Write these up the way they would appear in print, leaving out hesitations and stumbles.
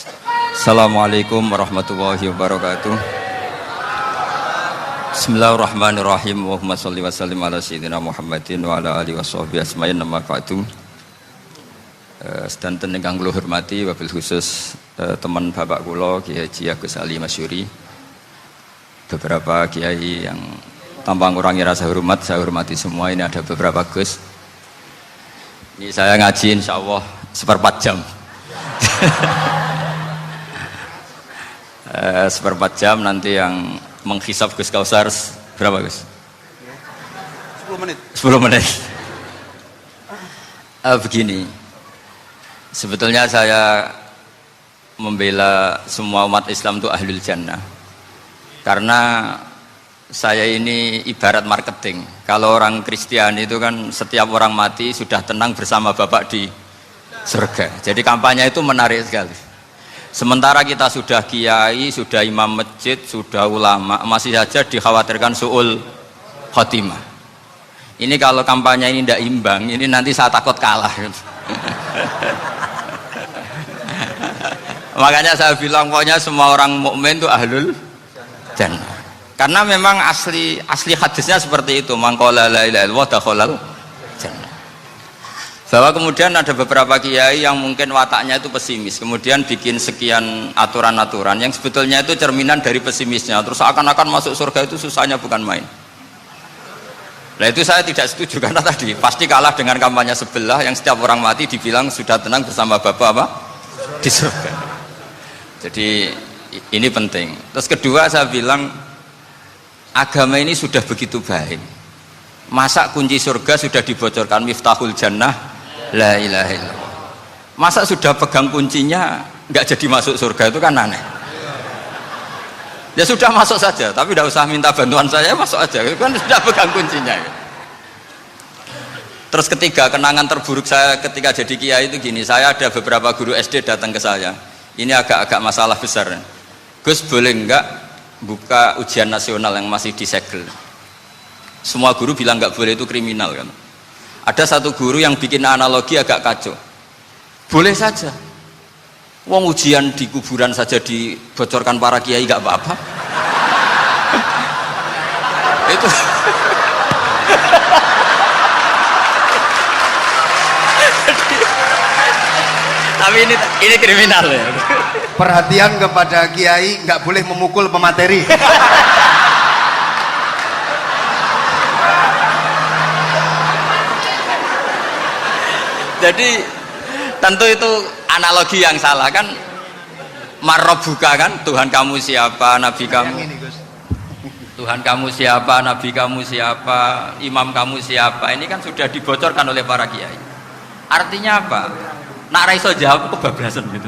Assalamualaikum warahmatullahi wabarakatuh. Bismillahirrahmanirrahim. Allahumma sholli wa sallim ala sayyidina Muhammadin wa ala alihi washabbihi asma'in nama ba'du. Sedanten ingkang kula hormati wabil khusus teman bapak kula Kiai Haji Agus Ali Masyuri. Beberapa kiai yang tanpa ngurangi rasa hormat, saya hormati semua. Ini ada beberapa Gus. Ini saya ngaji insyaallah seperempat jam. Seperempat jam nanti yang menghisap Gus Kausar berapa Gus? 10 menit. 10 menit. Begini, sebetulnya saya membela semua umat Islam itu ahlul jannah, karena saya ini ibarat marketing. Kalau orang Kristiani itu kan setiap orang mati sudah tenang bersama Bapak di surga. Jadi kampanye itu menarik sekali. Sementara kita sudah kiai, sudah imam masjid, sudah ulama, masih saja dikhawatirkan su'ul khotimah. Ini kalau kampanye ini tidak imbang, ini nanti saya takut kalah. Makanya saya bilang pokoknya semua orang mukmin itu ahlul jannah. Karena memang asli hadisnya seperti itu, man qala la ilaha illallah dakhalal jannah. Bahwa kemudian ada beberapa kiai yang mungkin wataknya itu pesimis, kemudian bikin sekian aturan-aturan yang sebetulnya itu cerminan dari pesimisnya, terus akan-akan masuk surga itu susahnya bukan main. Nah itu saya tidak setuju, karena tadi pasti kalah dengan kampanye sebelah yang setiap orang mati dibilang sudah tenang bersama Bapak apa? Di surga. Jadi ini penting. Terus kedua saya bilang agama ini sudah begitu baik, masa kunci surga sudah dibocorkan, miftahul jannah la ilaha illallah. Masa sudah pegang kuncinya nggak jadi masuk surga, itu kan aneh. Ya sudah masuk saja, tapi tidak usah minta bantuan saya, masuk aja, kan sudah pegang kuncinya. Terus ketiga, kenangan terburuk saya ketika jadi kiai itu gini, saya ada beberapa guru SD datang ke saya, ini agak-agak masalah besar. Gus, boleh nggak buka ujian nasional yang masih disegel? Semua guru bilang nggak boleh, itu kriminal kan. Ada satu guru yang bikin analogi agak kacau. Boleh saja, wong ujian di kuburan saja dibocorkan para kiai nggak apa-apa. Itu tapi ini kriminal ya. Perhatian kepada kiai, nggak boleh memukul pemateri. Jadi tentu itu analogi yang salah kan. Marrobuka kan, Tuhan kamu siapa, nabi kamu. Tuhan kamu siapa, nabi kamu siapa, imam kamu siapa. Ini kan sudah dibocorkan oleh para kiai. Artinya apa? Nak raiso jawab kebablasan gitu.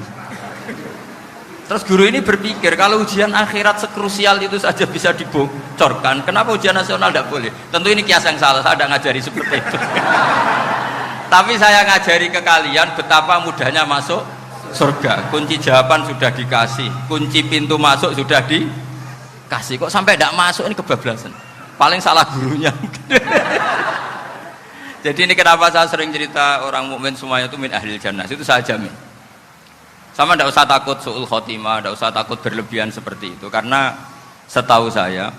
Terus guru ini berpikir kalau ujian akhirat sekrusial itu saja bisa dibocorkan, kenapa ujian nasional tidak boleh? Tentu ini kias yang salah, saya tidak ngajari seperti itu. Tapi saya ngajari ke kalian betapa mudahnya masuk surga. Kunci jawaban sudah dikasih, kunci pintu masuk sudah dikasih. Kok sampai tidak masuk, ini kebablasan. Paling salah gurunya. Jadi ini kenapa saya sering cerita orang mukmin semuanya itu min ahlil jannah. Itu saya jamin. Sama tidak usah takut su'ul khotimah, tidak usah takut berlebihan seperti itu. Karena setahu saya,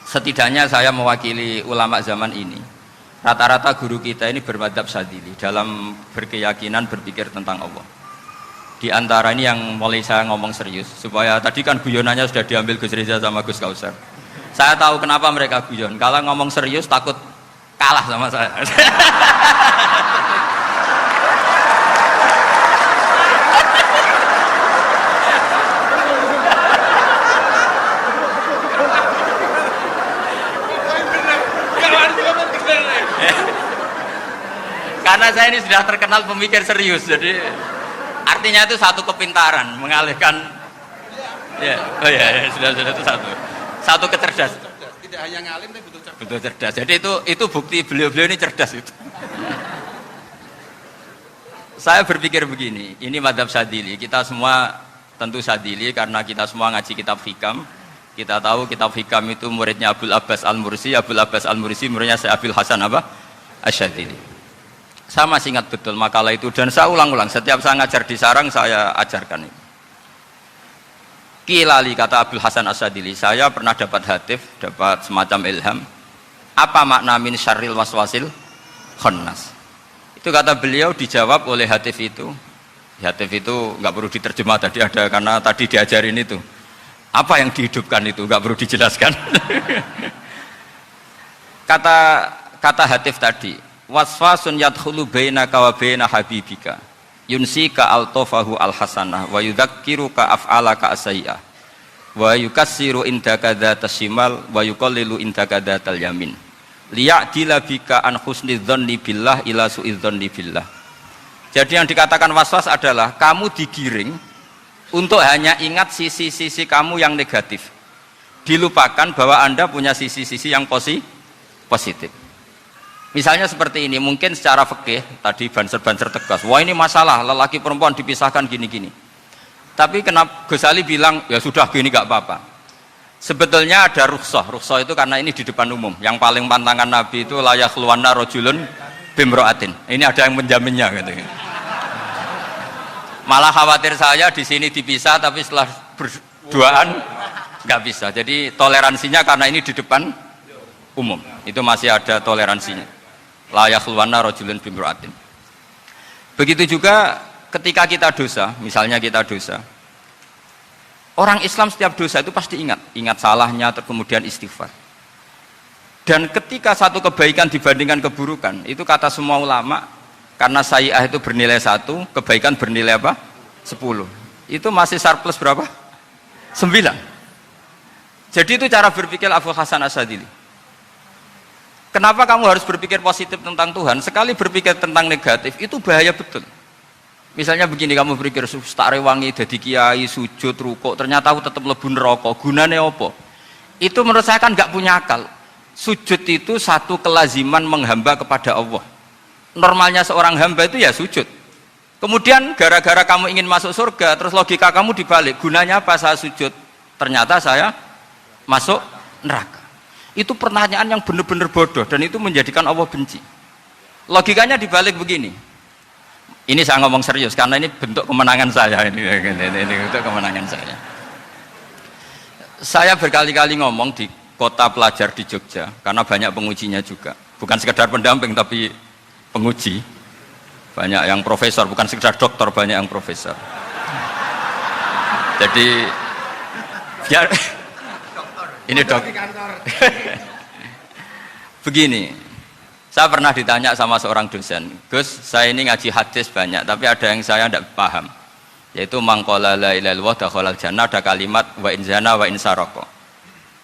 setidaknya saya mewakili ulama zaman ini. Rata-rata guru kita ini bermadzhab Syadzili dalam berkeyakinan berpikir tentang Allah. Di antara ini yang mulai saya ngomong serius, supaya tadi kan guyonannya sudah diambil Gus Reza sama Gus Kausar. Saya tahu kenapa mereka guyon. Kalau ngomong serius takut kalah sama saya. Karena saya ini sudah terkenal pemikir serius, jadi artinya itu satu kepintaran mengalihkan. Ya, oh ya, sudah itu satu kecerdasan. Tidak hanya ngalim tapi butuh cerdas. Betul cerdas. Jadi itu bukti beliau-beliau ini cerdas itu. Saya berpikir begini, ini madzhab Syadzili. Kita semua tentu Syadzili karena kita semua ngaji kitab Hikam. Kita tahu kitab Hikam itu muridnya Abul Abbas Al-Mursi. Abul Abbas Al-Mursi muridnya Syekh Abil Hasan apa? Asy-Syadzili. Saya masih ingat betul makalah itu dan saya ulang-ulang. Setiap saya ngajar di sarang saya ajarkan ini. Kilali, kata Abdul Hasan Asyadili, saya pernah dapat hatif, dapat semacam ilham. Apa makna min syarril waswasil khannas? Itu kata beliau dijawab oleh hatif itu. Hatif itu nggak perlu diterjemah tadi ada, karena tadi diajarin itu. Apa yang dihidupkan itu nggak perlu dijelaskan. Kata hatif tadi, waswasun yadkhulu bainaka wa baina habibika yunsika altofahu alhasanah wa yudzakiruka af'alaka asai'ah wa yukassiru indaka dzatas shimal wa yuqallilu indaka dzatal yamin liya'dila bika an husni dzanni billah ila su'idzanni billah. Jadi yang dikatakan waswas adalah kamu digiring untuk hanya ingat sisi-sisi kamu yang negatif, dilupakan bahwa Anda punya sisi-sisi yang positif. Misalnya seperti ini, mungkin secara fikih tadi banser-banser tegas, wah ini masalah lelaki perempuan dipisahkan gini-gini. Tapi kenapa Ghazali bilang ya sudah gini gak apa-apa. Sebetulnya ada rukhsah itu karena ini di depan umum. Yang paling pantangan Nabi itu la yakhluwanna rajulun bimra'atin. Ini ada yang menjaminnya gitu. Malah khawatir saya di sini dipisah tapi setelah berduaan nggak bisa. Jadi toleransinya karena ini di depan umum. Itu masih ada toleransinya. La yakhluwanna rajulun bimra'atin. Begitu juga ketika kita dosa, misalnya kita dosa. Orang Islam setiap dosa itu pasti ingat salahnya, kemudian istighfar. Dan ketika satu kebaikan dibandingkan keburukan, itu kata semua ulama, karena sayyi'ah itu bernilai 1, kebaikan bernilai apa? 10. Itu masih surplus berapa? 9. Jadi itu cara berpikir Abdul Hasan Asyadili. Kenapa kamu harus berpikir positif tentang Tuhan? Sekali berpikir tentang negatif, itu bahaya betul. Misalnya begini, kamu berpikir tak rewangi jadi kiai, sujud, rukuk, ternyata aku tetap lebu neraka, gunane apa? Itu menurut saya kan nggak punya akal. Sujud itu satu kelaziman menghamba kepada Allah. Normalnya seorang hamba itu ya sujud. Kemudian gara-gara kamu ingin masuk surga, terus logika kamu dibalik, gunanya apa saya sujud? Ternyata saya masuk neraka. Itu pertanyaan yang benar-benar bodoh dan itu menjadikan Allah benci. Logikanya dibalik begini. Ini saya ngomong serius karena ini bentuk kemenangan saya, ini bentuk kemenangan saya. Saya berkali-kali ngomong di kota pelajar di Jogja karena banyak pengujinya juga. Bukan sekedar pendamping tapi penguji. Banyak yang profesor, bukan sekedar doktor, banyak yang profesor. Jadi biar ini dok. Begini, saya pernah ditanya sama seorang dosen, Gus, saya ini ngaji hadis banyak, tapi ada yang saya tidak paham, yaitu mangqala la ilaha illallah dakhalal jannah, ada kalimat wa in zana wa in saraka.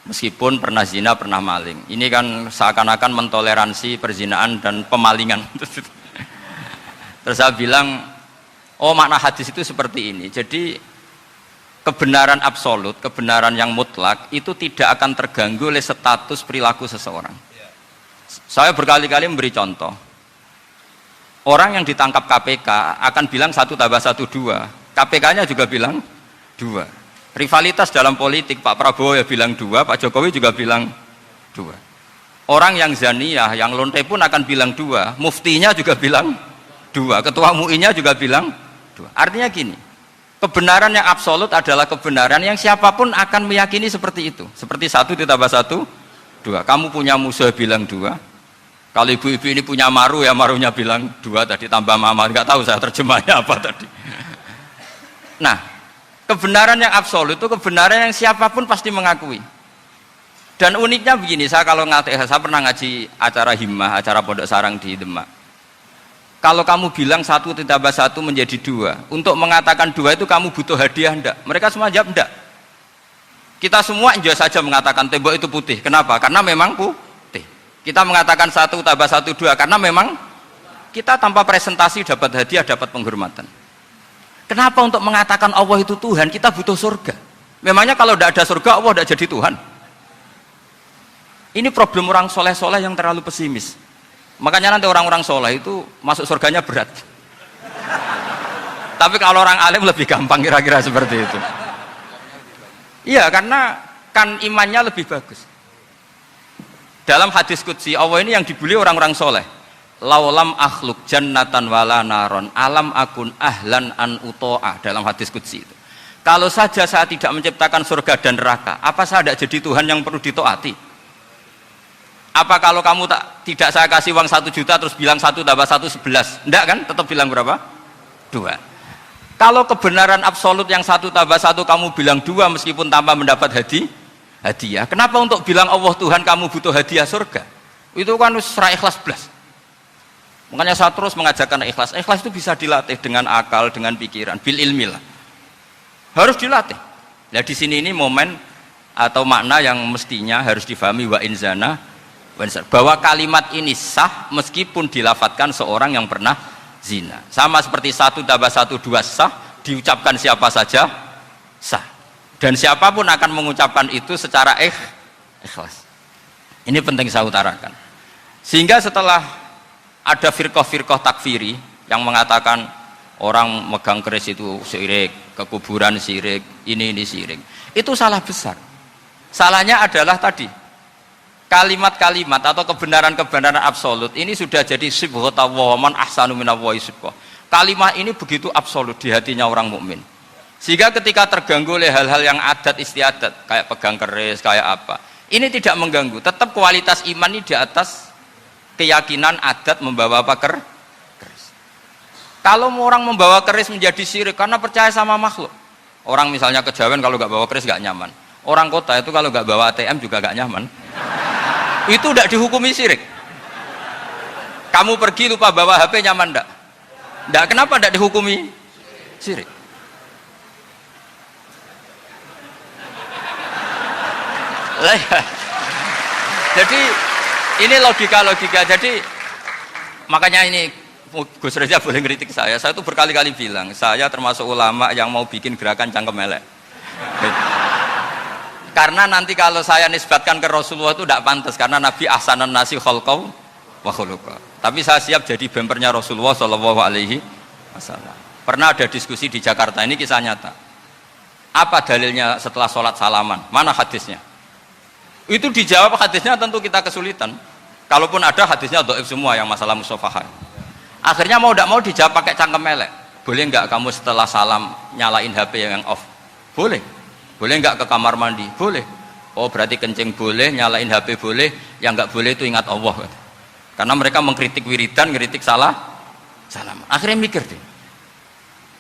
Meskipun pernah zina, pernah maling. Ini kan seakan-akan mentoleransi perzinaan dan pemalingan. Terus saya bilang, oh makna hadis itu seperti ini. Jadi kebenaran absolut, kebenaran yang mutlak itu tidak akan terganggu oleh status perilaku seseorang. Saya berkali-kali memberi contoh. Orang yang ditangkap KPK akan bilang 1 tambah 1 2. KPK-nya juga bilang 2. Rivalitas dalam politik, Pak Prabowo ya bilang 2, Pak Jokowi juga bilang 2. Orang yang zaniyah, yang lonte pun akan bilang 2. Muftinya juga bilang 2. Ketua MUI-nya juga bilang 2. Artinya gini, kebenaran yang absolut adalah kebenaran yang siapapun akan meyakini seperti itu. Seperti 1 ditambah 1, 2. Kamu punya musuh bilang 2. Kalau ibu-ibu ini punya maru, ya marunya bilang 2 tadi tambah mama. Nggak tahu saya terjemahnya apa tadi. Nah, kebenaran yang absolut itu kebenaran yang siapapun pasti mengakui. Dan uniknya begini, saya pernah ngaji acara himmah, acara pondok sarang di Demak. Kalau kamu bilang 1 ditambah 1 menjadi 2, untuk mengatakan 2 itu kamu butuh hadiah enggak? Mereka semua jawab enggak. Kita semua enjoy saja mengatakan tembok itu putih. Kenapa? Karena memang putih. Kita mengatakan 1 tambah 1 2 karena memang kita tanpa presentasi dapat hadiah, dapat penghormatan. Kenapa untuk mengatakan Allah itu Tuhan kita butuh surga? Memangnya kalau tidak ada surga Allah tidak jadi Tuhan? Ini problem orang soleh-soleh yang terlalu pesimis. Makanya nanti orang-orang soleh itu masuk surganya berat. Tapi kalau orang alim lebih gampang kira-kira seperti itu. Iya, karena kan imannya lebih bagus. Dalam hadis qudsi Allah ini yang dibuli orang-orang soleh. Laulam akhluk jannatan wala naron alam akun ahlan an uto'ah, dalam hadis qudsi itu. Kalau saja saya tidak menciptakan surga dan neraka, apa saya tidak jadi Tuhan yang perlu ditaati? Apa kalau kamu tidak saya kasih uang 1 juta terus bilang 1 tambah 1 11? Enggak kan? Tetap bilang berapa? 2. Kalau kebenaran absolut yang 1 tambah 1 kamu bilang 2 meskipun tanpa mendapat hadiah. Kenapa untuk bilang Allah Tuhan kamu butuh hadiah surga? Itu kan serah ikhlas belas. Makanya saya terus mengajarkan ikhlas. Ikhlas itu bisa dilatih dengan akal, dengan pikiran, bil ilmi lah. Harus dilatih. Nah di sini ini momen atau makna yang mestinya harus difahami wa inzana bahwa kalimat ini sah meskipun dilafatkan seorang yang pernah zina. Sama seperti 1 tambah 1 2 sah, diucapkan siapa saja sah. Dan siapapun akan mengucapkan itu secara ikhlas. Ini penting saya utarakan. Sehingga setelah ada firqah-firqah takfiri yang mengatakan orang megang keris itu syirik, ke kuburan syirik, ini syirik. Itu salah besar. Salahnya adalah tadi kalimat-kalimat atau kebenaran-kebenaran absolut ini sudah jadi sibghatullah man ahsanu minallahi sibghah. Kalimat ini begitu absolut di hatinya orang mukmin. Sehingga ketika terganggu oleh hal-hal yang adat istiadat kayak pegang keris, kayak apa, ini tidak mengganggu. Tetap kualitas iman ini di atas keyakinan adat membawa apa keris. Kalau orang membawa keris menjadi syirik karena percaya sama makhluk. Orang misalnya kejawen kalau nggak bawa keris nggak nyaman. Orang kota itu kalau nggak bawa ATM juga nggak nyaman. Itu tidak dihukumi syirik. Kamu pergi lupa bawa HP nyaman enggak? Enggak, kenapa tidak dihukumi syirik? Jadi ini logika. Jadi makanya ini Gus Reza boleh ngeritik saya itu berkali-kali bilang saya termasuk ulama yang mau bikin gerakan cangkem elek. Karena nanti kalau saya nisbatkan ke Rasulullah itu tidak pantas karena Nabi ahsanan nasi khalqaw wa khuluqa. Tapi saya siap jadi bempernya Rasulullah Shallallahu Alaihi Wasallam. Pernah ada diskusi di Jakarta, ini kisah nyata. Apa dalilnya setelah sholat salaman? Mana hadisnya? Itu dijawab hadisnya tentu kita kesulitan. Kalaupun ada hadisnya dhaif semua yang masalah musafahah. Akhirnya mau tidak mau dijawab pakai cangkem melek. Boleh nggak kamu setelah salam nyalain HP yang off? Boleh. Boleh nggak ke kamar mandi? Boleh. Oh berarti kencing boleh, nyalain HP boleh. Yang nggak boleh itu ingat Allah. Karena mereka mengkritik wiridan, ngeritik salam. Akhirnya mikir deh.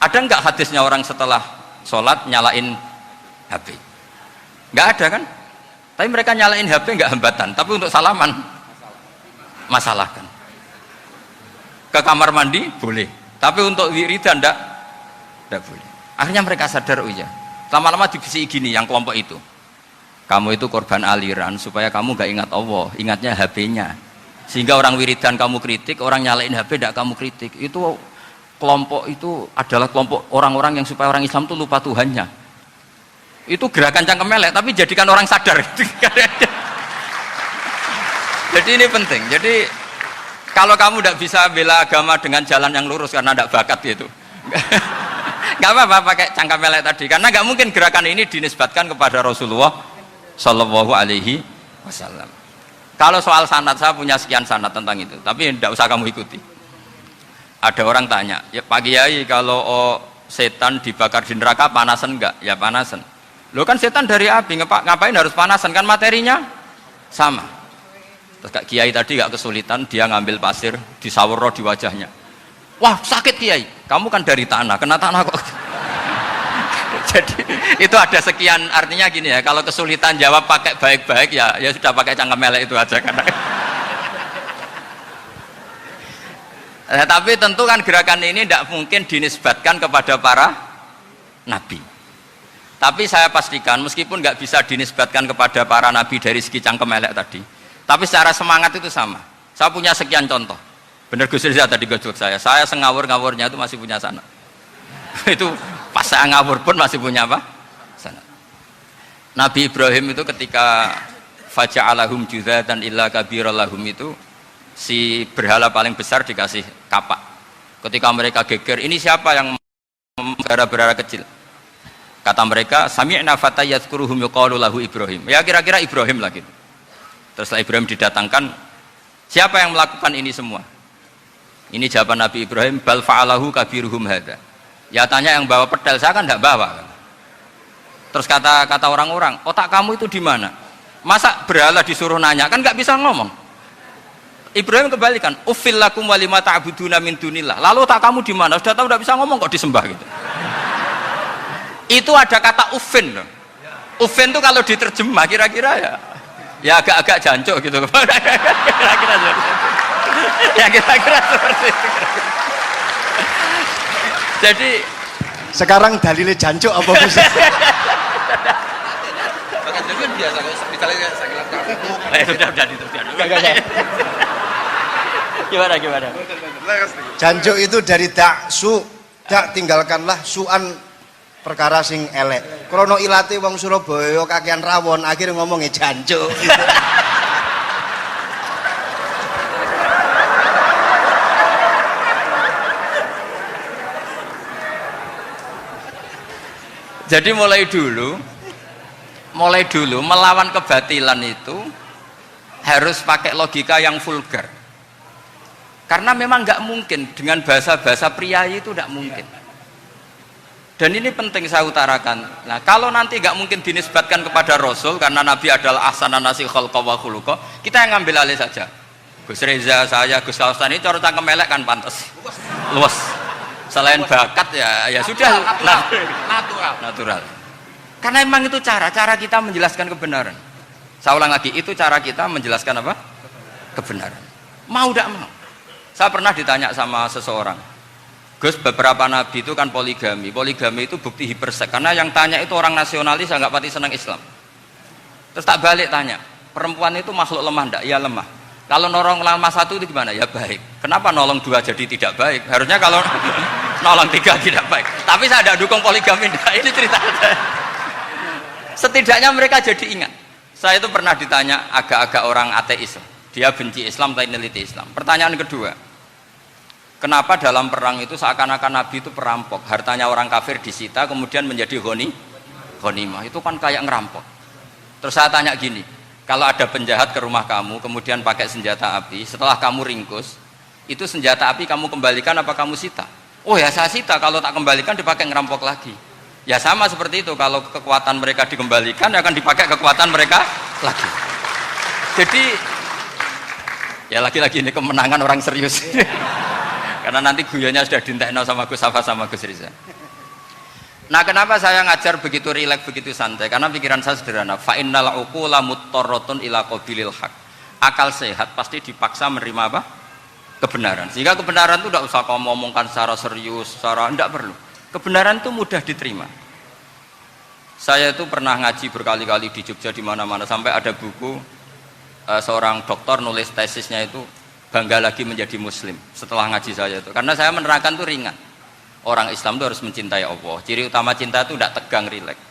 Ada nggak hadisnya orang setelah sholat nyalain HP? Nggak ada kan? Tapi mereka nyalain HP nggak hambatan. Tapi untuk salaman masalah kan? Ke kamar mandi boleh, tapi untuk wiridan tidak boleh. Akhirnya mereka sadar, oh iya, lama-lama dibisi gini yang kelompok itu, kamu itu korban aliran supaya kamu gak ingat Allah, ingatnya HP-nya. Sehingga orang wiridan kamu kritik, orang nyalain HP tidak kamu kritik. Itu kelompok itu adalah kelompok orang-orang yang supaya orang Islam itu lupa Tuhannya. Itu gerakan cangkem melek, tapi jadikan orang sadar. Jadi ini penting. Jadi kalau kamu tidak bisa bela agama dengan jalan yang lurus karena tidak bakat gitu, nggak apa-apa pakai cangkem melek tadi, karena nggak mungkin gerakan ini dinisbatkan kepada Rasulullah Shallallahu Alaihi Wasallam. Kalau soal sanad, saya punya sekian sanad tentang itu, tapi tidak usah kamu ikuti. Ada orang tanya, ya Pak Kiai, kalau setan dibakar di neraka panasan enggak? Ya panasan. Lo kan setan dari api, ngapain harus panasan? Kan materinya sama. Terus Kak Kiai tadi gak kesulitan, dia ngambil pasir, disawero di wajahnya. Wah sakit Kiai, kamu kan dari tanah, kena tanah kok. Jadi itu ada sekian, artinya gini ya, kalau kesulitan jawab pakai baik-baik ya sudah pakai cangkem melek itu aja. Karena nah, tapi tentu kan gerakan ini tidak mungkin dinisbatkan kepada para nabi. Tapi saya pastikan meskipun nggak bisa dinisbatkan kepada para nabi dari segi cangkem elek tadi, tapi secara semangat itu sama. Saya punya sekian contoh. Bener Gus Riza tadi gojok saya sengawur-ngawurnya itu masih punya sana. Itu pas saya ngawur pun masih punya apa? Sana. Nabi Ibrahim itu ketika faja'alahum juzatan illa kabirallahum itu si berhala paling besar dikasih kapak. Ketika mereka geger, ini siapa yang berhala-berhala kecil? Kata mereka, sami'na fata yadhkuruhum yuqalu lahu Ibrahim. Ya kira-kira Ibrahim lah gitu. Terus setelah Ibrahim didatangkan, siapa yang melakukan ini semua? Ini jawaban Nabi Ibrahim, bal fa'alahu kabiruhum hadza. Ya tanya yang bawa pedal, saya kan tidak bawa. Terus kata orang-orang, otak kamu itu di mana? Masa berhala disuruh nanya, kan nggak bisa ngomong. Ibrahim kebalikan, uffil lakum walima ta'buduna min dunillah. Lalu otak kamu di mana? Sudah tahu nggak bisa ngomong kok disembah gitu. Itu ada kata uffin loh. Uffin itu kalau diterjemah kira-kira ya agak-agak jancuk gitu. Kira-kira ya kira-kira seperti itu. Jadi sekarang dalilnya jancuk apa bisa? Kan biasa kalau misalnya saya bilang sudah gimana? Jancuk itu dari daksu, dak tinggalkanlah suan perkara sing elek. Krono ilate wong Surabaya kakean rawon, akhirnya ngomongnya jancuk. Jadi mulai dulu melawan kebatilan itu harus pakai logika yang vulgar. Karena memang nggak mungkin dengan bahasa-bahasa priayi itu nggak mungkin. Dan ini penting saya utarakan. Nah, kalau nanti nggak mungkin dinisbatkan kepada Rasul karena Nabi adalah ahsanan nasi khalqa wa khuluqa, kita yang ngambil alih saja. Gus Reza, saya, Gus Kaustan ini cara cangkem elek kan pantas. Luas. Selain bakat ya sudah natural. Karena memang itu cara kita menjelaskan kebenaran. Saya ulang lagi, itu cara kita menjelaskan apa? Kebenaran. Mau tidak mau. Saya pernah ditanya sama seseorang, Gus, beberapa nabi itu kan poligami itu bukti hipersek, karena yang tanya itu orang nasionalis yang nggak pati senang Islam. Terus tak balik tanya, perempuan itu makhluk lemah enggak? Ya lemah. Kalau nolong lama satu itu gimana? Ya baik. Kenapa nolong dua jadi tidak baik? Harusnya kalau nolong tiga tidak baik. Tapi saya tidak dukung poligami. Nah, ini cerita saya. Setidaknya mereka jadi ingat. Saya itu pernah ditanya agak-agak orang ateis. Dia benci Islam tapi neliti Islam. Pertanyaan kedua, kenapa dalam perang itu seakan-akan Nabi itu perampok? Hartanya orang kafir disita kemudian menjadi ghanimah. Itu kan kayak ngerampok. Terus saya tanya gini, kalau ada penjahat ke rumah kamu kemudian pakai senjata api, setelah kamu ringkus, itu senjata api kamu kembalikan apa kamu sita? Oh ya saya sita, kalau tak kembalikan dipakai ngerampok lagi. Ya sama seperti itu, kalau kekuatan mereka dikembalikan akan dipakai kekuatan mereka lagi. Jadi ya lagi-lagi ini kemenangan orang serius. Karena nanti guyonnya sudah dintekno sama Gus Safa sama Gus Riza. Nah, kenapa saya ngajar begitu rileks, begitu santai? Karena pikiran saya sederhana. Fa innal uqula muttarratun ila qabilil haq. Akal sehat pasti dipaksa menerima apa? Kebenaran. Sehingga kebenaran itu tidak usah kamu ngomongkan secara serius, secara tidak perlu. Kebenaran itu mudah diterima. Saya itu pernah ngaji berkali-kali di Jogja di mana-mana sampai ada buku seorang dokter nulis tesisnya itu bangga lagi menjadi muslim setelah ngaji saya itu. Karena saya menerangkan itu ringan. Orang Islam itu harus mencintai Allah. Ciri utama cinta itu tidak tegang, rileks.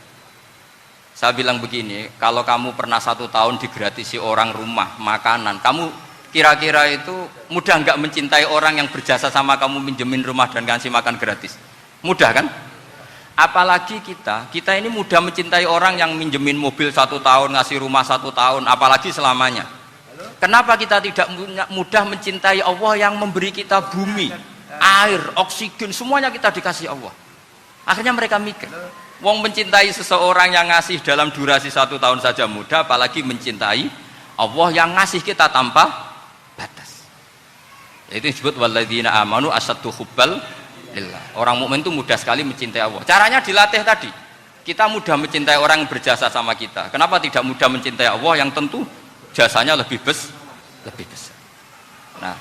Saya bilang begini, kalau kamu pernah 1 tahun digratisi orang rumah, makanan, kamu kira-kira itu mudah nggak mencintai orang yang berjasa sama kamu minjemin rumah dan ngasih makan gratis? Mudah kan? Apalagi kita ini mudah mencintai orang yang minjemin mobil 1 tahun, ngasih rumah 1 tahun, apalagi selamanya. Kenapa kita tidak mudah mencintai Allah yang memberi kita bumi, air, oksigen, semuanya kita dikasih Allah? Akhirnya mereka mikir, wong mencintai seseorang yang ngasih dalam durasi 1 tahun saja mudah, apalagi mencintai Allah yang ngasih kita tanpa batas. Itu disebut walladzina amanu asaddu hubbal lillah. Orang mukmin itu mudah sekali mencintai Allah. Caranya dilatih tadi. Kita mudah mencintai orang yang berjasa sama kita. Kenapa tidak mudah mencintai Allah yang tentu jasanya lebih besar? Nah,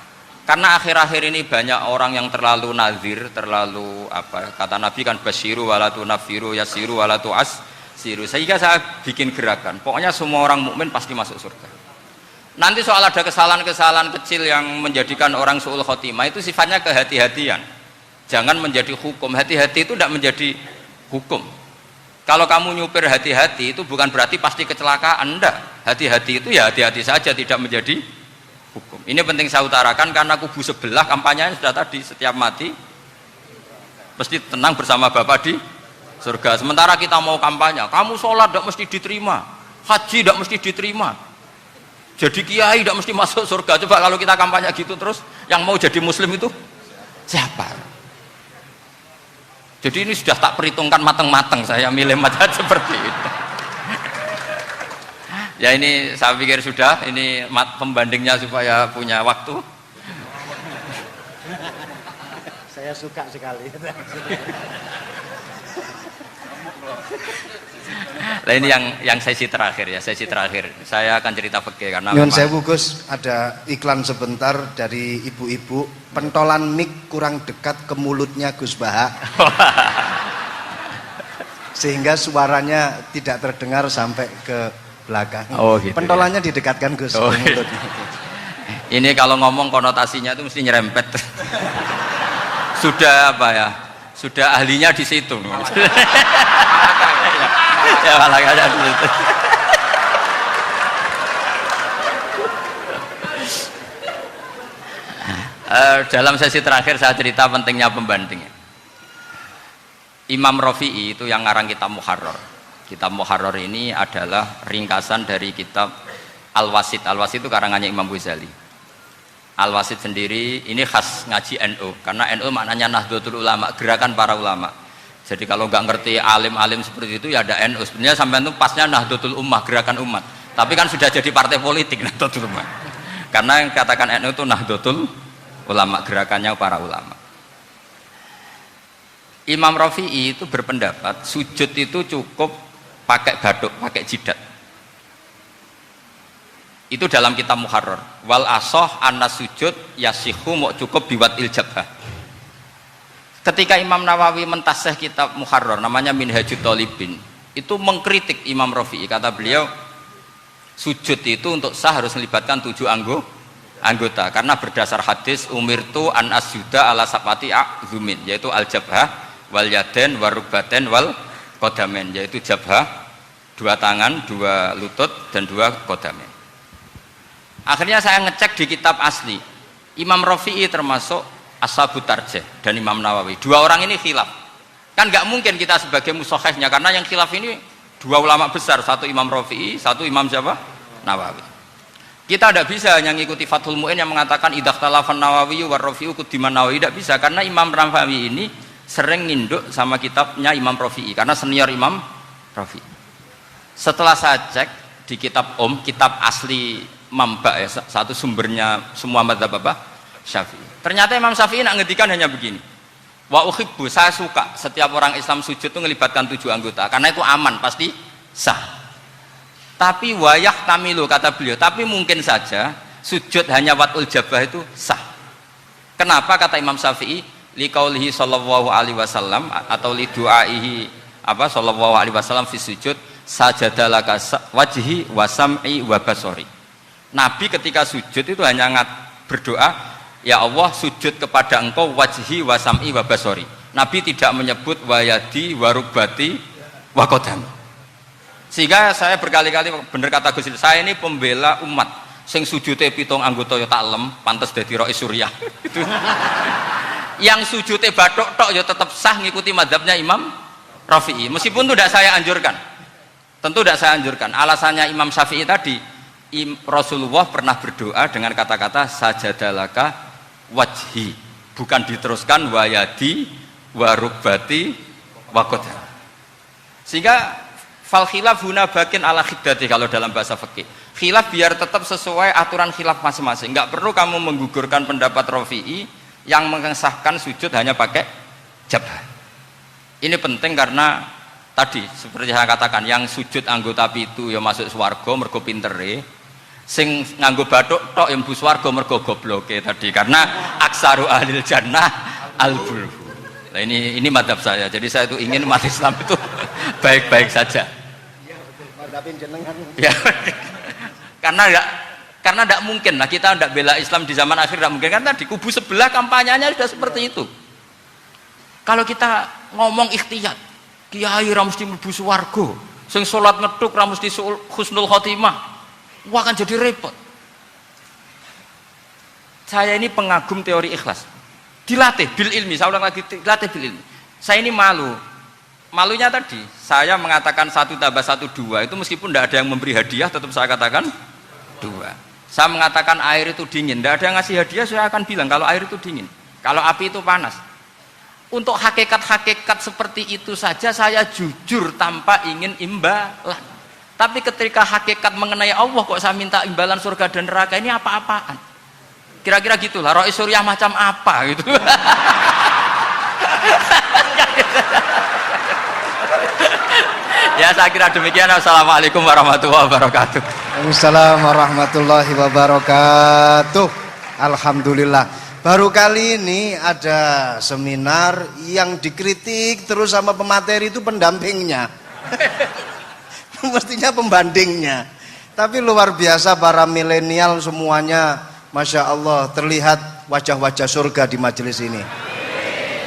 karena akhir-akhir ini banyak orang yang terlalu nazir, terlalu apa? Kata Nabi kan basyiru wala tunaffiru yasiru wala tu'assiru. Sehingga saya bikin gerakan. Pokoknya semua orang mukmin pasti masuk surga. Nanti soal ada kesalahan-kesalahan kecil yang menjadikan orang su'ul khotimah itu sifatnya kehati-hatian. Jangan menjadi hukum. Hati-hati itu tidak menjadi hukum. Kalau kamu nyupir hati-hati itu bukan berarti pasti kecelakaan. Enggak. Hati-hati itu ya hati-hati saja, tidak menjadi hukum. Ini penting saya utarakan karena kubu sebelah kampanyenya sudah tadi, setiap mati pasti tenang bersama Bapak di surga. Sementara kita mau kampanye, kamu sholat tidak mesti diterima, haji tidak mesti diterima, jadi kiai tidak mesti masuk surga. Coba kalau kita kampanye gitu terus, yang mau jadi muslim itu siapa? Jadi ini sudah tak perhitungkan matang-matang saya milih mazhab seperti itu. Ya ini saya pikir sudah, ini pembandingnya supaya punya waktu. Saya suka sekali. Nah ini yang sesi terakhir ya, sesi terakhir. Saya akan cerita fikih karena Nyun sewu Gus, ada iklan sebentar dari ibu-ibu, pentolan mic kurang dekat ke mulutnya Gus Baha. Sehingga suaranya tidak terdengar sampai ke belakang. Oh, gitu, pentolannya didekatkan Gus oh, ke mulut. Ini kalau ngomong konotasinya itu mesti nyerempet. Sudah apa ya? Sudah ahlinya di situ. Ya malah ada di situ. Dalam sesi terakhir saya cerita pentingnya pembanding. Imam Rafi'i itu yang ngarang kitab Muharrar. Kitab Muharrar ini adalah ringkasan dari kitab Al-Wasit. Al-Wasit itu karangannya Imam Ghazali. Al-Wasit sendiri ini khas ngaji NU, karena NU maknanya Nahdlatul Ulama, gerakan para ulama. Jadi kalau nggak ngerti alim-alim seperti itu ya ada NU. Sebenarnya sampai itu pasnya Nahdlatul Ummah, gerakan umat. Tapi kan sudah jadi partai politik Nahdlatul Ummah. Karena yang katakan NU itu Nahdlatul Ulama, gerakannya para ulama. Imam Rafi'i itu berpendapat sujud itu cukup pakai baduk, pakai jidat. Itu dalam kitab Muharrar. Wal asoh anna sujud yasihu mau cukup biwat iljabah. Ketika Imam Nawawi mentasih kitab Muharrar namanya Minhajut Thalibin, itu mengkritik Imam Rafi'i. Kata beliau sujud itu untuk sah harus melibatkan 7 anggota karena berdasar hadis umirtu an asjuda ala sabati a'zumin, yaitu al jabhah wal yaden warubaten wal kodamen, yaitu jabhah 2 tangan, 2 lutut dan 2 kodamen. Akhirnya saya ngecek di kitab asli, Imam Rafi'i termasuk Ashabut Tarjih dan Imam Nawawi. 2 orang ini khilaf. Kan nggak mungkin kita sebagai musokhehnya, karena yang khilaf ini 2 ulama besar, satu Imam Rafi'i, satu Imam siapa? Nawawi. Kita tidak bisa hanya ngikuti Fathul Mu'in yang mengatakan idza khtalafan Nawawi wa Rafi'u quddiman Nawawi, tidak bisa, karena Imam Nawawi ini sering nginduk sama kitabnya Imam Rafi'i karena senior Imam Rafi'i. Setelah saya cek di kitab kitab asli Mamba ya, satu sumbernya semua mazhab apa? Syafi'i. Ternyata Imam Syafi'i nak ngedikan hanya begini. Wa uhibbu, saya suka setiap orang Islam sujud itu melibatkan 7 anggota karena itu aman, pasti sah. Tapi wayah tamilu, kata beliau, tapi mungkin saja sujud hanya watul jabah itu sah. Kenapa kata Imam Syafi'i? Liqaulihi sallallahu alaihi wasallam atau li du'aihi apa sallallahu alaihi wasallam fi sujud sajadalaka wajhi wa sam'i wa basori. Nabi ketika sujud itu hanya berdoa, ya Allah sujud kepada engkau wajhi wa sam'i wa basori. Nabi tidak menyebut wayadi wa rukbati wa qadam. Sehingga saya berkali-kali bener kata Gus, saya ini pembela umat sing sujudnya 7 anggota ya taklem pantes dadi Rais Suriah. Itu yang sujudnya bathuk tok ya tetap sah ngikuti mazhabnya Imam Rafi'i, meskipun itu tidak saya anjurkan. Tentu tidak saya anjurkan. Alasannya Imam Syafi'i tadi, Rasulullah pernah berdoa dengan kata-kata sajadalaka wajhi, bukan diteruskan wayadi warubati wakoda. Sehingga fal khilaf huna bakin ala khiddati kalau dalam bahasa fikih. Khilaf biar tetap sesuai aturan khilaf masing-masing. Enggak perlu kamu menggugurkan pendapat Rafi'i yang mengesahkan sujud hanya pakai jabah. Ini penting karena tadi seperti saya katakan, yang sujud anggota itu ya masuk swarga mergo pintere, sing nganggo bathuk tok yang mlebu swarga mergo gobloke tadi, karena aksaru ahlil jannah al-bulhu. Nah, ini madhab saya. Jadi saya itu ingin umat Islam itu baik-baik saja. Iya betul. Madhabin jenengan. Ya. Karena tidak mungkin lah kita tidak bela Islam di zaman akhir, tidak mungkin, karena di kubu sebelah kampanyenya sudah seperti itu. Kalau kita ngomong ikhtiyat, kiai ra mesti mlebu swarga, sing salat ngeduk ra mesti husnul khotimah, wah kan jadi repot. Saya ini pengagum teori ikhlas, dilatih bil ilmi, saya ulang lagi, dilatih bil ilmi. Saya ini malunya tadi saya mengatakan 1 tambah 1 2, itu meskipun tidak ada yang memberi hadiah tetap saya katakan 2. Saya mengatakan air itu dingin, tidak ada yang ngasih hadiah, saya akan bilang kalau air itu dingin, kalau api itu panas. Untuk hakikat-hakikat seperti itu saja saya jujur tanpa ingin imbalan. Tapi ketika hakikat mengenai Allah kok saya minta imbalan surga dan neraka, ini apa-apaan? Kira-kira gitulah, roh suriah macam apa gitu. Ya saya kira demikian. Assalamualaikum warahmatullahi wabarakatuh. Waalaikumsalam warahmatullahi wabarakatuh. Alhamdulillah. Baru kali ini ada seminar yang dikritik terus sama pemateri itu pendampingnya. Mestinya pembandingnya. Tapi luar biasa para milenial semuanya, Masya Allah, terlihat wajah-wajah surga di majelis ini.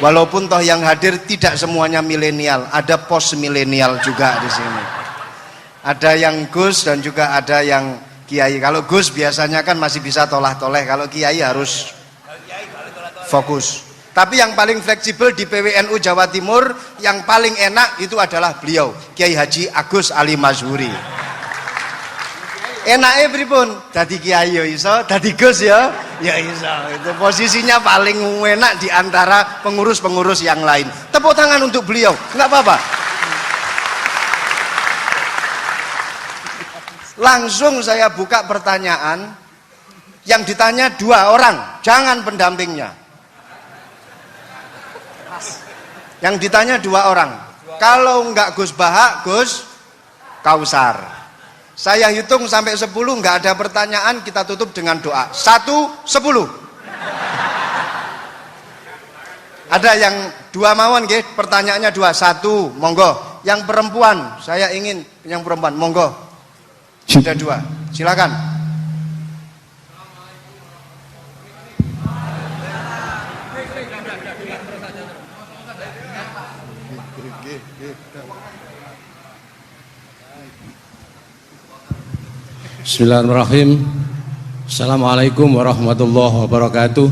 Walaupun toh yang hadir tidak semuanya milenial, ada post milenial juga di sini. Ada yang Gus dan juga ada yang Kiai. Kalau Gus biasanya kan masih bisa tolah-toleh, kalau Kiai harus fokus. Tapi yang paling fleksibel di PWNU Jawa Timur, yang paling enak itu adalah beliau, Kiai Haji Agus Ali Mazhuri. Enaknya pripun? Dadi kiai ya iso, dadi Gus ya iso. Itu posisinya paling enak di antara pengurus-pengurus yang lain. Tepuk tangan untuk beliau, enggak apa-apa. Langsung saya buka pertanyaan. Yang ditanya 2 orang, jangan pendampingnya. Yang ditanya 2 orang. Kalau enggak Gus Baha, Gus Kausar. Saya hitung sampai 10, nggak ada pertanyaan, kita tutup dengan doa. 1, 10. Ada yang 2 mawon nggih, pertanyaannya 2. 1, monggo. Yang perempuan, saya ingin yang perempuan, monggo. Sudah 2, silakan. Bismillahirrahmanirrahim. Assalamualaikum warahmatullahi wabarakatuh.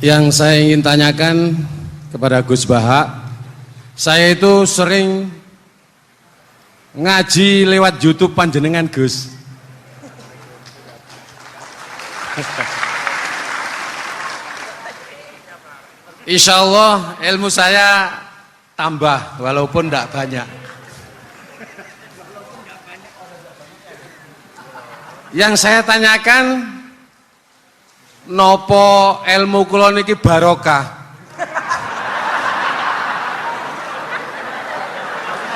Yang saya ingin tanyakan kepada Gus Baha, saya itu sering ngaji lewat YouTube panjenengan Gus. Insya Allah ilmu saya tambah walaupun tidak banyak. Yang saya tanyakan, nopo ilmu kula niki barokah?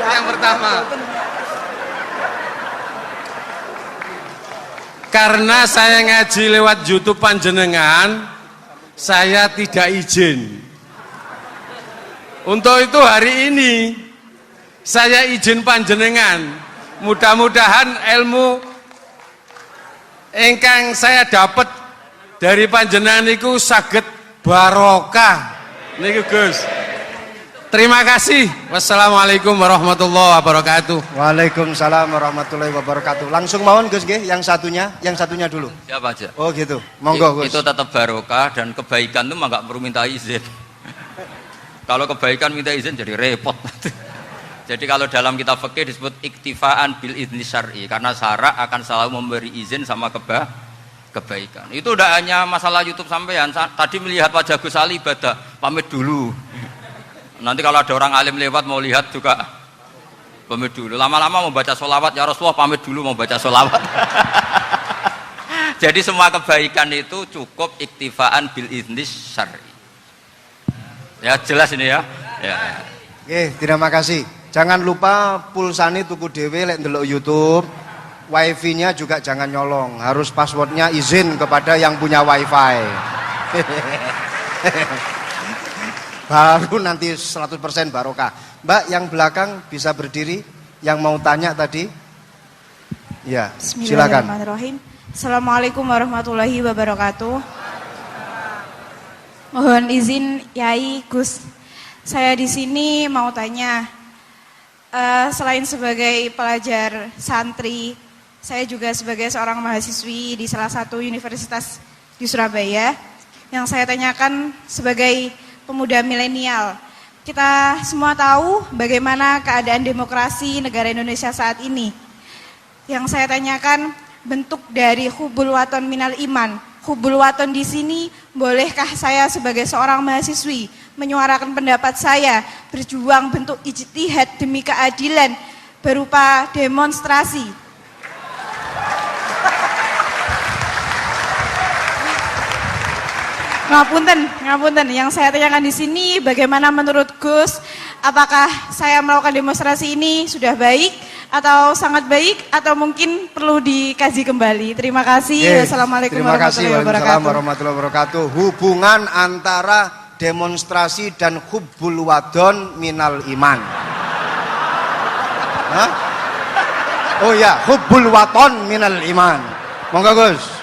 Yang pertama, karena saya ngaji lewat YouTube panjenengan, saya tidak izin. Untuk itu hari ini saya izin panjenengan, mudah-mudahan ilmu ingkang saya dapat dari panjenengan niku saged barokah niku Gus. Terima kasih. Wassalamualaikum warahmatullahi wabarakatuh. Waalaikumsalam warahmatullahi wabarakatuh. Langsung mawon Gus nggih, yang satunya dulu. Siapa aja? Oh gitu. Monggo Gus. Itu tetap barokah dan kebaikan itu mah nggak perlu minta izin. Kalau kebaikan minta izin jadi repot. Jadi kalau dalam kitab fikih disebut iktifaan bil izni syar'i, karena syara akan selalu memberi izin sama kebaikan. Itu udah hanya masalah YouTube sampean. Tadi melihat wajah Gus Ali ibadah, pamit dulu. Nanti kalau ada orang alim lewat mau lihat juga pamit dulu. Lama-lama mau baca sholawat, ya Rasulullah pamit dulu mau baca sholawat. Jadi semua kebaikan itu cukup iktifaan bil izni syar'i. Ya jelas ini ya. Oke, terima kasih. Jangan lupa pulsane tuku dhewe lek ndelok YouTube. Wifi-nya juga jangan nyolong, harus passwordnya izin kepada yang punya wifi. Baru nanti 100% barokah. Mbak yang belakang bisa berdiri, yang mau tanya tadi. Ya, silakan. Bismillahirrahmanirrahim. Assalamualaikum warahmatullahi wabarakatuh. Mohon izin Yai Gus, saya di sini mau tanya, selain sebagai pelajar santri, saya juga sebagai seorang mahasiswi di salah satu universitas di Surabaya. Yang saya tanyakan sebagai pemuda milenial, kita semua tahu bagaimana keadaan demokrasi negara Indonesia saat ini. Yang saya tanyakan, bentuk dari hubul waton minal iman. Hubul waton di sini, bolehkah saya sebagai seorang mahasiswi menyuarakan pendapat saya, berjuang bentuk ijtihad demi keadilan berupa demonstrasi? Ngapunten, yang saya tanyakan di sini bagaimana menurut Gus, apakah saya melakukan demonstrasi ini sudah baik atau sangat baik atau mungkin perlu dikaji kembali? Terima kasih. Wassalamualaikum warahmatullahi wabarakatuh. Hubungan antara demonstrasi dan hubbul wadon minal iman. Hah? Oh ya, hubbul waton minal iman. Monggo Gus.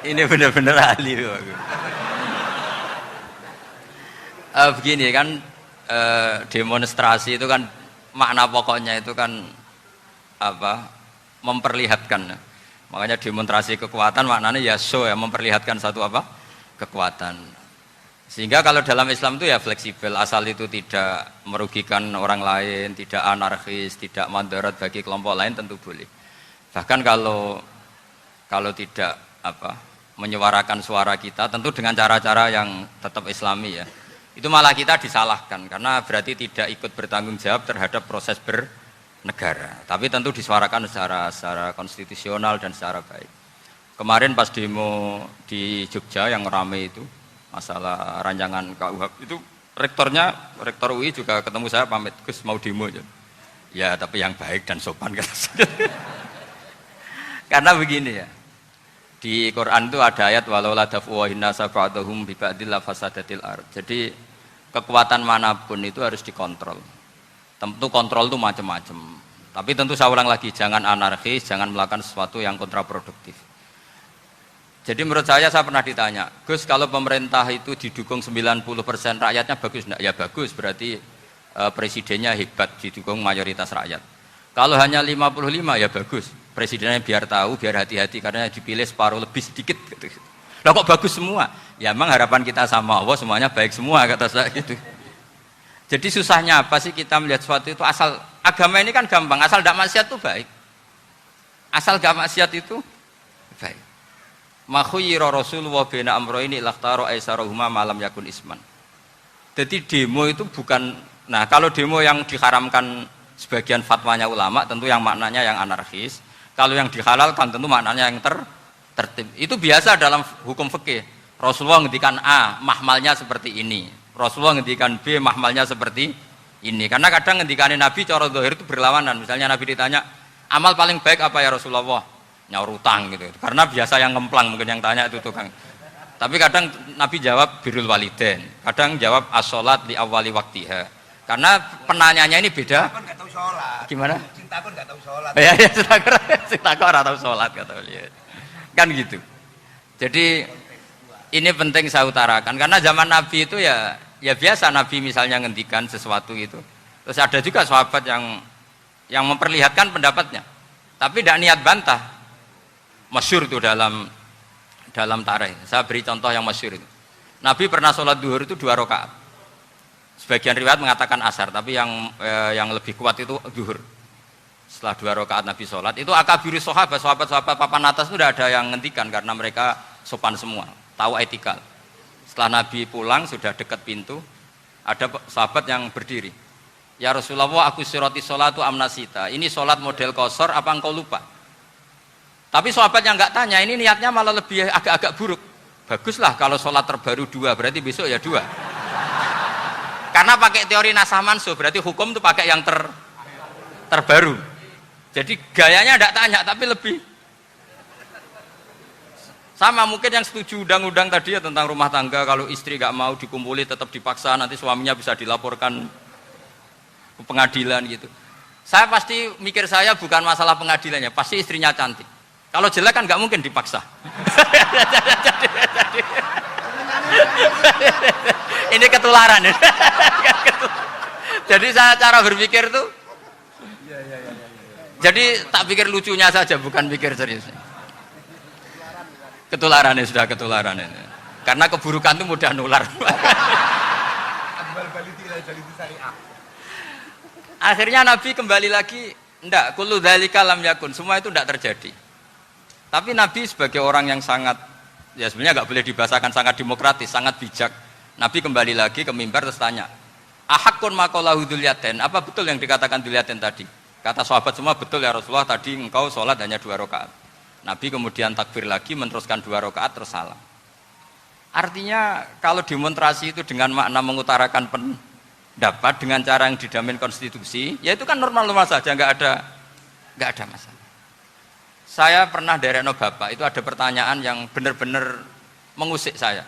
Ini benar-benar ahli loh aku. Begini kan, demonstrasi itu kan makna pokoknya itu kan apa? Memperlihatkan. Makanya demonstrasi kekuatan maknanya ya show ya, memperlihatkan satu apa? Kekuatan. Sehingga kalau dalam Islam itu ya fleksibel, asal itu tidak merugikan orang lain, tidak anarkis, tidak mandorot bagi kelompok lain tentu boleh. Bahkan kalau tidak apa? Menyuarakan suara kita tentu dengan cara-cara yang tetap islami ya, itu malah kita disalahkan karena berarti tidak ikut bertanggung jawab terhadap proses bernegara, tapi tentu disuarakan secara konstitusional dan secara baik. Kemarin pas demo di Jogja yang rame itu masalah rancangan KUHP itu, rektor UI juga ketemu saya, pamit Gus mau demo aja ya, tapi yang baik dan sopan kata saya. Karena begini ya, di Quran itu ada ayat walau la daf'u nasa ba'dahum bi ba'dil fasadatil ard. Jadi kekuatan manapun itu harus dikontrol. Tentu kontrol itu macam-macam. Tapi tentu saya ulang lagi, jangan anarkis, jangan melakukan sesuatu yang kontraproduktif. Jadi menurut saya pernah ditanya, Gus kalau pemerintah itu didukung 90% rakyatnya bagus enggak? Ya bagus, berarti presidennya hebat, didukung mayoritas rakyat. Kalau hanya 55 ya bagus, presidennya biar tahu, biar hati-hati karena dipilih separuh lebih sedikit gitu. Lah kok bagus semua? Ya emang harapan kita sama Allah semuanya baik semua kata saya gitu. Jadi susahnya apa sih kita melihat sesuatu itu, asal agama ini kan gampang, asal tidak maksiat itu baik. Asal gak maksiat itu baik. Ma khuyyira Rasulullah baina amrayni lakhtara aisarahuma malam yakun isman. Jadi demo itu bukan, nah kalau demo yang diharamkan sebagian fatwanya ulama tentu yang maknanya yang anarkis. Kalau yang dihalalkan tentu maknanya yang tertib. Itu biasa dalam hukum fikih. Rasulullah ngendikan A, mahmalnya seperti ini. Rasulullah ngendikan B, mahmalnya seperti ini. Karena kadang ngendikanin Nabi cara zahir itu berlawanan. Misalnya Nabi ditanya, amal paling baik apa ya Rasulullah? Nyaur utang gitu. Karena biasa yang ngemplang mungkin yang tanya itu tukang. Tapi kadang Nabi jawab birrul walidain. Kadang jawab as-sholat li awwali waktiha. Karena penanyanya ini beda. Cintakon nggak tahu sholat. Gimana? Cintakon nggak tahu sholat. Ya, cintakon nggak tahu sholat kata beliau. Kan gitu. Jadi ini penting saya utarakan karena zaman Nabi itu ya biasa Nabi misalnya ngendikan sesuatu itu. Terus ada juga sahabat yang memperlihatkan pendapatnya. Tapi tidak niat bantah. Masyhur itu dalam tarikh. Saya beri contoh yang masyhur itu. Nabi pernah sholat duhur itu 2 rakaat. Sebagian riwayat mengatakan asar, tapi yang lebih kuat itu duhur. Setelah 2 rakaat Nabi sholat, itu akabiri sahabat papan atas itu tidak ada yang ngendikan karena mereka sopan semua, tahu etika. Setelah Nabi pulang sudah dekat pintu, ada sahabat yang berdiri. Ya Rasulullah, aku siroti sholatu amnasita. Ini sholat model kosor, apa engkau lupa? Tapi sahabat yang nggak tanya, ini niatnya malah lebih agak-agak buruk. Baguslah kalau sholat terbaru 2, berarti besok ya 2. Karena pakai teori nasah mansuh, berarti hukum itu pakai yang terbaru. Jadi gayanya tidak tanya, tapi lebih sama mungkin yang setuju undang-undang tadi ya tentang rumah tangga, kalau istri nggak mau dikumpuli tetap dipaksa, nanti suaminya bisa dilaporkan ke pengadilan gitu. Saya pasti mikir saya bukan masalah pengadilannya, pasti istrinya cantik. Kalau jelek kan nggak mungkin dipaksa. Ini ketularan ya. Jadi saya cara berpikir tuh, jadi tak pikir lucunya saja, bukan pikir serius. Ketularan ya, sudah ketularan ini. Karena keburukan itu mudah nular. Akhirnya Nabi kembali lagi, enggak, kullu dzalika lam yakun, semua itu enggak terjadi. Tapi Nabi sebagai orang yang sangat, ya sebenarnya enggak boleh dibahasakan sangat demokratis, sangat bijak. Nabi kembali lagi ke mimbar terus tanya, ahakun maqalahu dzulyaten, apa betul yang dikatakan dzulyaten tadi? Kata sahabat semua, betul ya Rasulullah, tadi engkau sholat hanya 2 rakaat. Nabi kemudian takbir lagi, meneruskan 2 rakaat terus salam. Artinya kalau demonstrasi itu dengan makna mengutarakan pendapat dengan cara yang dijamin konstitusi, ya itu kan normal-normal saja, nggak ada masalah. Saya pernah dereno bapak, itu ada pertanyaan yang benar-benar mengusik saya.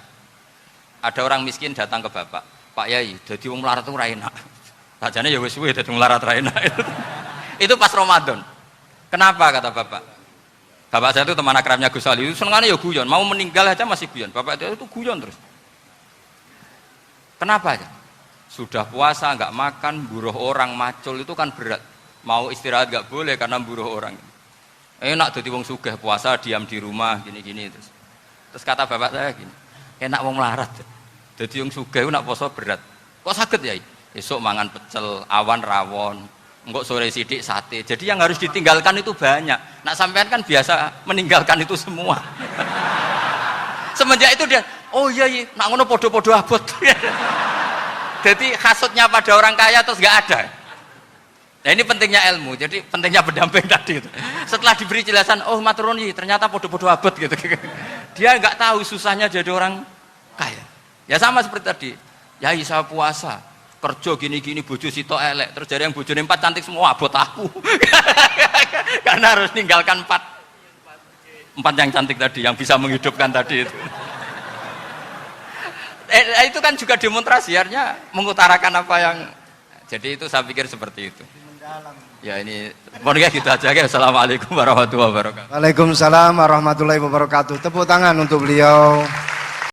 Ada orang miskin datang ke bapak, Pak Yai, jadi wong melarat itu ra enak. Sajane ya wis suwe dadi wong melarat ra enak. Itu pas Ramadan. Kenapa kata bapak? Bapak saya itu teman akrabnya Gus Ali, itu senengannya ya guyon, mau meninggal aja masih guyon. Bapak itu guyon terus. Kenapa aja? Sudah puasa nggak makan, buruh orang, macul itu kan berat. Mau istirahat nggak boleh karena buruh orang. Enak jadi wong sugih puasa diam di rumah gini-gini terus. Terus kata bapak saya gini, enak wong melarat. Jadi wong sugih nak poso berat. Kok sakit ya? Esok mangan pecel, awan rawon, enggak sore sidik sate. Jadi yang harus ditinggalkan itu banyak. Nak sampean kan biasa meninggalkan itu semua. Semenjak itu dia, oh iya, nak ngono podo-podo abot. Jadi hasutnya pada orang kaya terus nggak ada. Nah ini pentingnya ilmu, jadi pentingnya pendamping tadi itu. Setelah diberi jelasan, oh maturun ternyata podo-podo abot gitu. Dia nggak tahu susahnya jadi orang kaya. Ya sama seperti tadi, ya saya puasa, kerja gini-gini, bojo sitok elek, terus jadi yang bojone 4 cantik semua abot aku. Karena harus ninggalkan 4 yang cantik tadi, yang bisa menghidupkan tadi itu. Itu kan juga demonstrasi, artinya mengutarakan apa yang, jadi itu saya pikir seperti itu. Ya ini, pokoknya gitu aja ya. Assalamualaikum warahmatullahi wabarakatuh. Waalaikumsalam warahmatullahi wabarakatuh. Tepuk tangan untuk beliau.